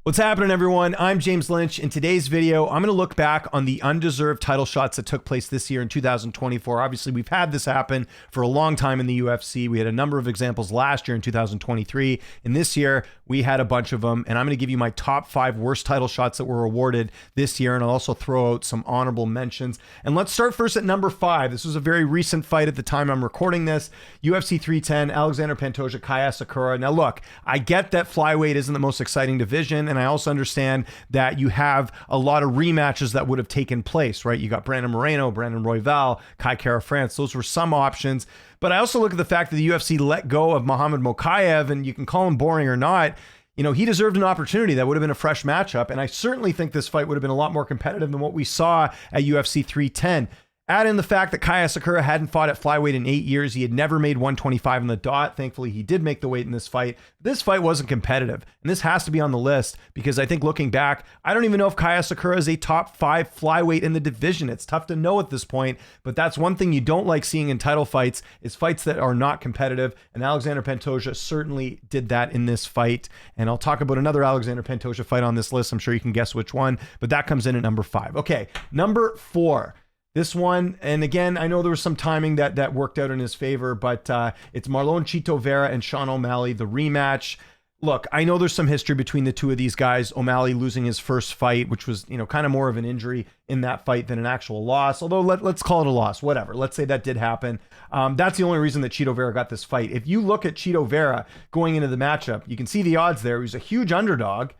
What's happening, everyone? I'm James Lynch. In today's video, I'm going to look back on the undeserved title shots that took place this year in 2024. Obviously, we've had this happen for a long time in the UFC. We had a number of examples last year in 2023. And this year, we had a bunch of them. And I'm going to give you my top 5 worst title shots that were awarded this year. And I'll also throw out some honorable mentions. And let's start first at number 5. This was a very recent fight at the time I'm recording this. UFC 310, Alexander Pantoja, Asakura. Now, look, I get that flyweight isn't the most exciting division. And I also understand that you have a lot of rematches that would have taken place, right? You got Brandon Moreno, Brandon Royval, Kai Kara France. Those were some options. But I also look at the fact that the UFC let go of Muhammad Mokaev, and you can call him boring or not. You know, he deserved an opportunity. That would have been a fresh matchup. And I certainly think this fight would have been a lot more competitive than what we saw at UFC 310. Add in the fact that Asakura hadn't fought at flyweight in 8 years. He had never made 125 on the dot. Thankfully, he did make the weight in this fight. This fight wasn't competitive. And this has to be on the list because I think looking back, I don't even know if Asakura is a top 5 flyweight in the division. It's tough to know at this point, but that's one thing you don't like seeing in title fights is fights that are not competitive. And Alexander Pantoja certainly did that in this fight. And I'll talk about another Alexander Pantoja fight on this list. I'm sure you can guess which one, but that comes in at number 5. Okay, number 4. This one, and again, I know there was some timing that worked out in his favor, but it's Marlon Chito Vera and Sean O'Malley, the rematch. Look, I know there's some history between the two of these guys. O'Malley losing his first fight, which was, you know, kind of more of an injury in that fight than an actual loss. Although let's call it a loss, whatever. Let's say that did happen. That's the only reason that Chito Vera got this fight. If you look at Chito Vera going into the matchup, you can see the odds there. He was a huge underdog.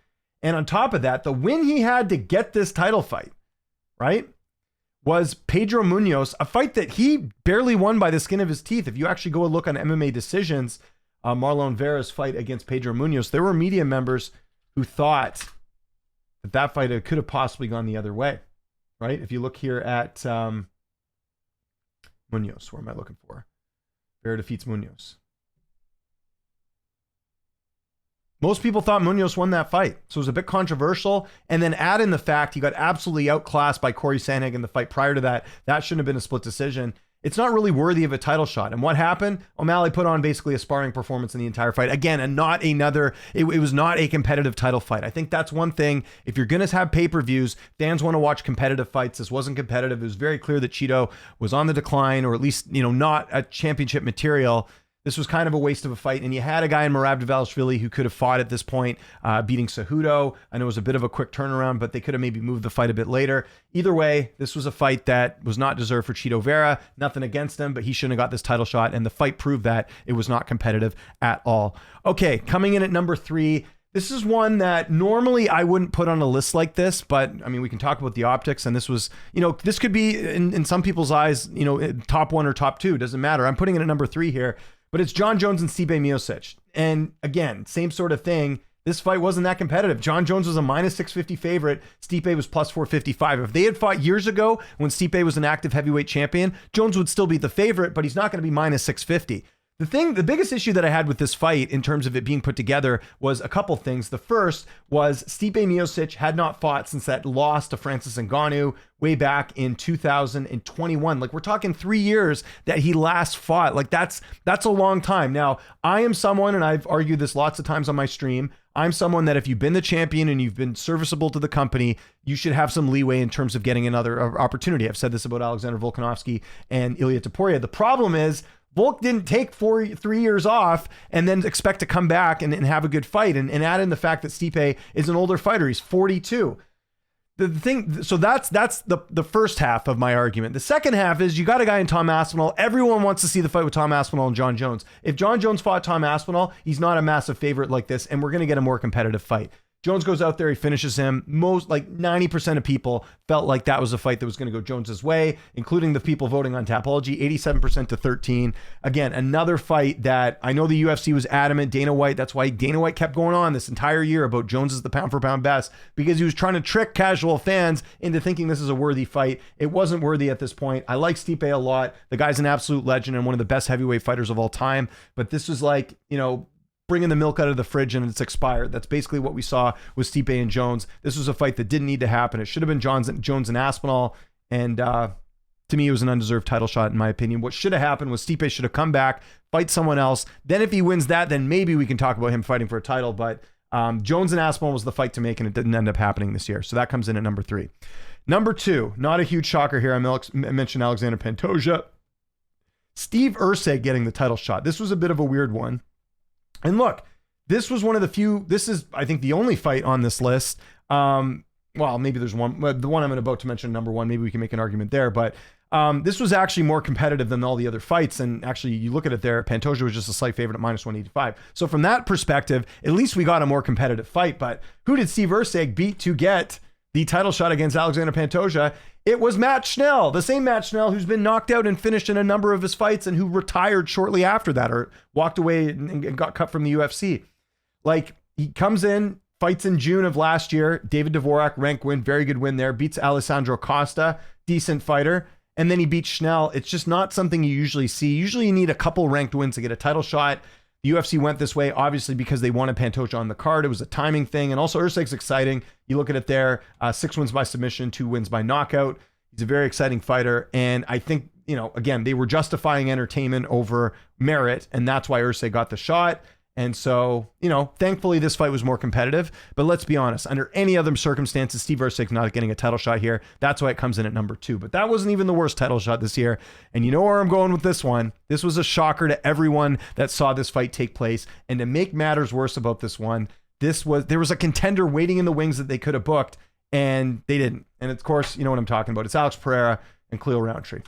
And on top of that, the win he had to get this title fight, right, was Pedro Munoz, a fight that he barely won by the skin of his teeth. If you actually go and look on MMA decisions, Marlon Vera's fight against Pedro Munoz, there were media members who thought that fight could have possibly gone the other way, right? If you look here at Munoz, where am I looking for? Vera defeats Munoz. Most people thought Munoz won that fight, so it was a bit controversial. And then add in the fact he got absolutely outclassed by Corey Sandhagen in the fight prior to that. That shouldn't have been a split decision. It's not really worthy of a title shot. And what happened? O'Malley put on basically a sparring performance in the entire fight. Again, and not another, it was not a competitive title fight. I think that's one thing. If you're going to have pay-per-views, fans want to watch competitive fights. This wasn't competitive. It was very clear that Chito was on the decline, or at least, you know, not a championship material. This was kind of a waste of a fight, and you had a guy in Merab Dvalishvili who could have fought at this point, beating Cejudo. I know it was a bit of a quick turnaround, but they could have maybe moved the fight a bit later. Either way, this was a fight that was not deserved for Chito Vera. Nothing against him, but he shouldn't have got this title shot, and the fight proved that it was not competitive at all. Okay, coming in at number 3, this is one that normally I wouldn't put on a list like this, but I mean, we can talk about the optics, and this was, you know, this could be in some people's eyes, you know, top 1 or top 2, doesn't matter. I'm putting it at number 3 here. But it's Jon Jones and Stipe Miocic. And again, same sort of thing. This fight wasn't that competitive. Jon Jones was a minus 650 favorite. Stipe was plus 455. If they had fought years ago when Stipe was an active heavyweight champion, Jones would still be the favorite, but he's not going to be minus 650. The biggest issue that I had with this fight in terms of it being put together was a couple things. The first was Stipe Miocic had not fought since that loss to Francis Ngannou way back in 2021. Like, we're talking 3 years that he last fought. Like, that's a long time. Now, I am someone, and I've argued this lots of times on my stream, I'm someone that if you've been the champion and you've been serviceable to the company, you should have some leeway in terms of getting another opportunity. I've said this about Alexander Volkanovski and Ilia Topuria. The problem is, Volk didn't take 3 years off and then expect to come back and have a good fight. And add in the fact that Stipe is an older fighter. He's 42. The thing, so that's the first half of my argument. The second half is you got a guy in Tom Aspinall. Everyone wants to see the fight with Tom Aspinall and Jon Jones. If Jon Jones fought Tom Aspinall, he's not a massive favorite like this, and we're going to get a more competitive fight. Jones goes out there, he finishes him. Most, like 90% of people felt like that was a fight that was going to go Jones's way, including the people voting on Tapology, 87% to 13. Again, another fight that I know the UFC was adamant. Dana White, that's why Dana White kept going on this entire year about Jones is the pound for pound best, because he was trying to trick casual fans into thinking this is a worthy fight. It wasn't worthy at this point. I like Stipe a lot. The guy's an absolute legend and one of the best heavyweight fighters of all time. But this was like, you know, bringing the milk out of the fridge and it's expired. That's basically what we saw with Stipe and Jones. This was a fight that didn't need to happen. It should have been Jones and Aspinall. And to me, it was an undeserved title shot, in my opinion. What should have happened was Stipe should have come back, fight someone else. Then if he wins that, then maybe we can talk about him fighting for a title. But Jones and Aspinall was the fight to make, and it didn't end up happening this year. So that comes in at number 3. Number 2, not a huge shocker here. I mentioned Alexander Pantoja. Steve Erceg getting the title shot. This was a bit of a weird one. And look, this was one of the few, this is, I think, the only fight on this list. Well, maybe there's one, the one I'm about to mention, number 1, maybe we can make an argument there, but this was actually more competitive than all the other fights. And actually, you look at it there, Pantoja was just a slight favorite at -185. So from that perspective, at least we got a more competitive fight. But who did Steve Erceg beat to get the title shot against Alexander Pantoja? It was Matt Schnell, the same Matt Schnell who's been knocked out and finished in a number of his fights and who retired shortly after that or walked away and got cut from the UFC. Like, he comes in, fights in June of last year, David Dvorak, rank win, very good win there, beats Alessandro Costa, decent fighter, and then he beats Schnell. It's just not something you usually see. Usually you need a couple ranked wins to get a title shot. The UFC went this way, obviously, because they wanted Pantoja on the card. It was a timing thing. And also, Erceg's exciting. You look at it there, 6 wins by submission, 2 wins by knockout. He's a very exciting fighter. And I think, again, they were justifying entertainment over merit. And that's why Erceg got the shot. And so, thankfully this fight was more competitive, but let's be honest, under any other circumstances, Steve Erceg's not getting a title shot here. That's why it comes in at number 2, but that wasn't even the worst title shot this year. And you know where I'm going with this one. This was a shocker to everyone that saw this fight take place. And to make matters worse about this one, there was a contender waiting in the wings that they could have booked and they didn't. And of course, you know what I'm talking about. It's Alex Pereira and Khalil Rountree.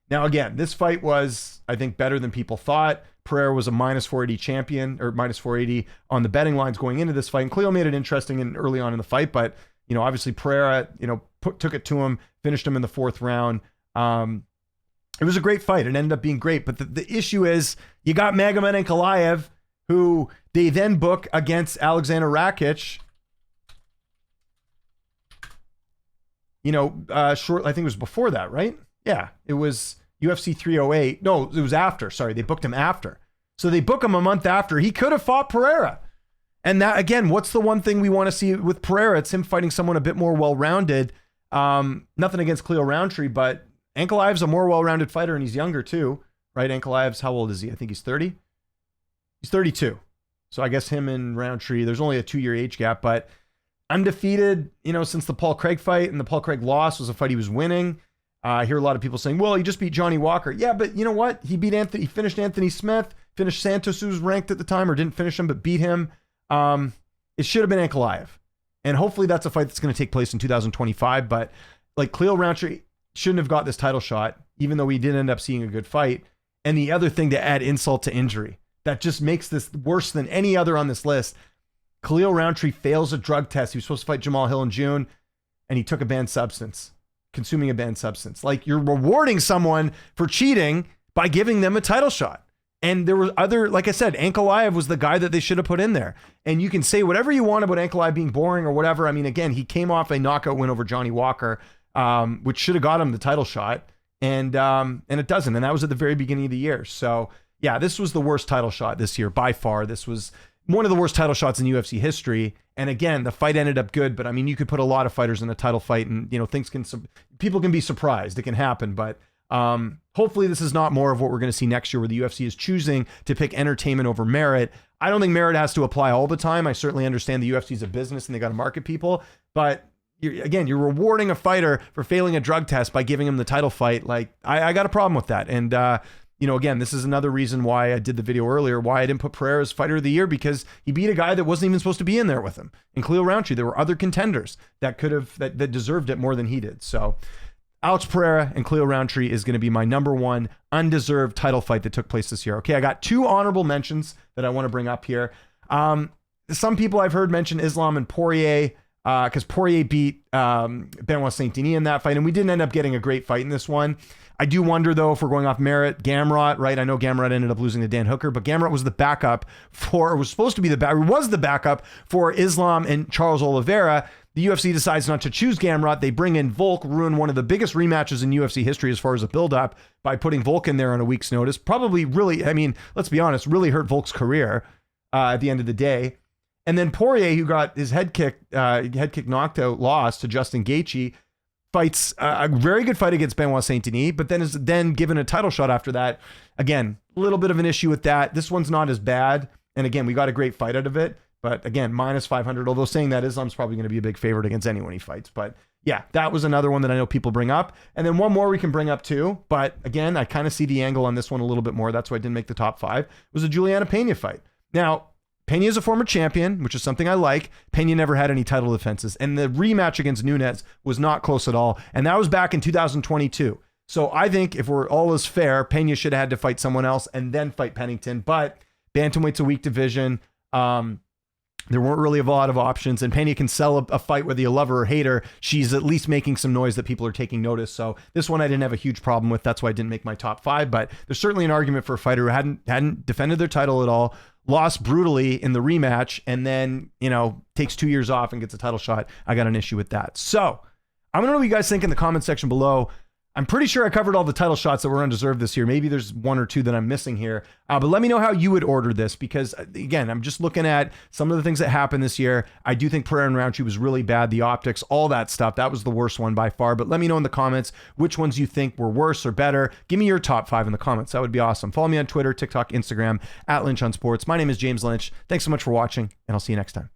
Now, again, this fight was, I think, better than people thought. Pereira was a -480 champion, or -480 on the betting lines going into this fight. And Cleo made it interesting and early on in the fight, but obviously Pereira, took it to him, finished him in the 4th round. It was a great fight. It ended up being great, but the issue is you got Magomed Ankalaev, who they then book against Alexander Rakic. Short. I think it was before that, right? Yeah, it was UFC 308. No, it was after. Sorry, they booked him after. So they book him a month after. He could have fought Pereira. And that, again, what's the one thing we want to see with Pereira? It's him fighting someone a bit more well-rounded. Nothing against Khalil Rountree, but Ankalaev's a more well-rounded fighter, and he's younger too, right? Ankalaev's, how old is he? I think he's 30. He's 32. So I guess him and Rountree, there's only a 2-year age gap, but undefeated, since the Paul Craig fight, and the Paul Craig loss was a fight he was winning. I hear a lot of people saying, well, he just beat Johnny Walker. Yeah, but you know what? He finished Anthony Smith, finished Santos, who was ranked at the time, or didn't finish him, but beat him. It should have been Ankalaev. And hopefully that's a fight that's going to take place in 2025. But like, Khalil Rountree shouldn't have got this title shot, even though we did end up seeing a good fight. And the other thing, to add insult to injury, that just makes this worse than any other on this list. Khalil Rountree fails a drug test. He was supposed to fight Jamal Hill in June, and he took a banned substance. Consuming a banned substance. Like, you're rewarding someone for cheating by giving them a title shot. And there was like I said, Ankalaev was the guy that they should have put in there. And you can say whatever you want about Ankalaev being boring or whatever. I mean, again, he came off a knockout win over Johnny Walker, which should have got him the title shot. And it doesn't. And that was at the very beginning of the year. So yeah, this was the worst title shot this year by far. This was one of the worst title shots in UFC history. And again, the fight ended up good, but I mean, you could put a lot of fighters in a title fight and, people can be surprised. It can happen, but hopefully this is not more of what we're going to see next year, where the UFC is choosing to pick entertainment over merit. I don't think merit has to apply all the time. I certainly understand the UFC is a business and they got to market people, but you're rewarding a fighter for failing a drug test by giving him the title fight. Like, I got a problem with that. And, again, this is another reason why I did the video earlier, why I didn't put Pereira as fighter of the year, because he beat a guy that wasn't even supposed to be in there with him. And Khalil Rountree, there were other contenders that that deserved it more than he did. So Alex Pereira and Khalil Rountree is going to be my number 1 undeserved title fight that took place this year. Okay, I got 2 honorable mentions that I want to bring up here. Some people I've heard mention Islam and Poirier, because Poirier beat Benoit Saint-Denis in that fight, and we didn't end up getting a great fight in this one. I do wonder, though, if we're going off merit, Gamrot, right? I know Gamrot ended up losing to Dan Hooker, but Gamrot was the backup was the backup for Islam and Charles Oliveira. The UFC decides not to choose Gamrot. They bring in Volk, ruin one of the biggest rematches in UFC history as far as a build-up by putting Volk in there on a week's notice. Probably really, let's be honest, really hurt Volk's career at the end of the day. And then Poirier, who got his head kick knocked out, lost to Justin Gaethje, fights a very good fight against Benoit Saint-Denis, but then is given a title shot after that. Again, a little bit of an issue with that. This one's not as bad. And again, we got a great fight out of it. But again, minus 500, although saying that Islam's probably going to be a big favorite against anyone he fights. But yeah, that was another one that I know people bring up. And then one more we can bring up too. But again, I kind of see the angle on this one a little bit more. That's why I didn't make the top 5. It was a Juliana Pena fight. Now, Pena is a former champion, which is something I like. Pena never had any title defenses. And the rematch against Nunes was not close at all. And that was back in 2022. So I think if we're all is fair, Pena should have had to fight someone else and then fight Pennington. But bantamweight's a weak division. There weren't really a lot of options, and Pena can sell a fight whether you love her or hate her. She's at least making some noise that people are taking notice. So this one I didn't have a huge problem with. That's why I didn't make my top 5. But there's certainly an argument for a fighter who hadn't defended their title at all, lost brutally in the rematch, and then, takes 2 years off and gets a title shot. I got an issue with that. So I want to know what you guys think in the comment section below. I'm pretty sure I covered all the title shots that were undeserved this year. Maybe there's 1 or 2 that I'm missing here. But let me know how you would order this, because again, I'm just looking at some of the things that happened this year. I do think Pereira and Roundtree was really bad. The optics, all that stuff. That was the worst one by far. But let me know in the comments which ones you think were worse or better. Give me your top 5 in the comments. That would be awesome. Follow me on Twitter, TikTok, Instagram, @Lynch on Sports. My name is James Lynch. Thanks so much for watching, and I'll see you next time.